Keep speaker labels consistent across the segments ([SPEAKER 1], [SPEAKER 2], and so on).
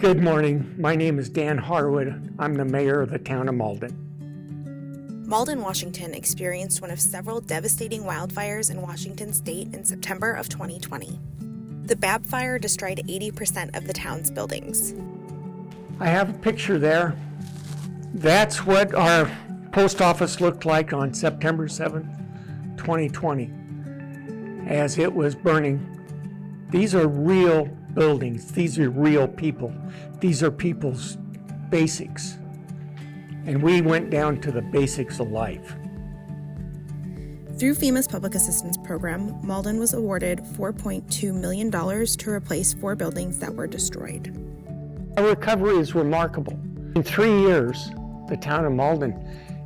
[SPEAKER 1] Good morning. My name is Dan Harwood. I'm the mayor of the town of Malden.
[SPEAKER 2] Malden, Washington experienced one of several devastating wildfires in Washington state in September of 2020. The Babb Fire destroyed 80% of the town's buildings.
[SPEAKER 1] I have a picture there. That's what our post office looked like on September 7th, 2020, as it was burning. These are real buildings. These are real people. These are people's basics. And we went down to the basics of life.
[SPEAKER 2] Through FEMA's Public Assistance Program, Malden was awarded $4.2 million to replace 4 buildings that were destroyed.
[SPEAKER 1] Our recovery is remarkable. In 3 years, the town of Malden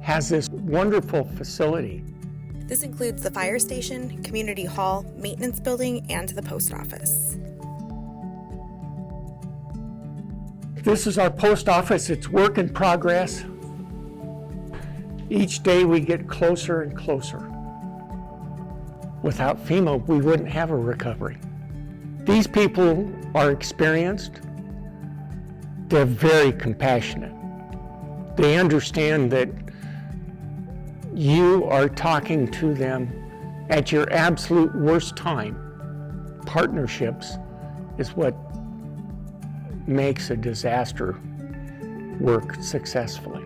[SPEAKER 1] has this wonderful facility.
[SPEAKER 2] This includes the fire station, community hall, maintenance building, and the post office.
[SPEAKER 1] This is our post office. It's work in progress. Each day we get closer and closer. Without FEMA, we wouldn't have a recovery. These people are experienced. They're very compassionate. They understand that you are talking to them at your absolute worst time. Partnerships is what makes a disaster work successfully.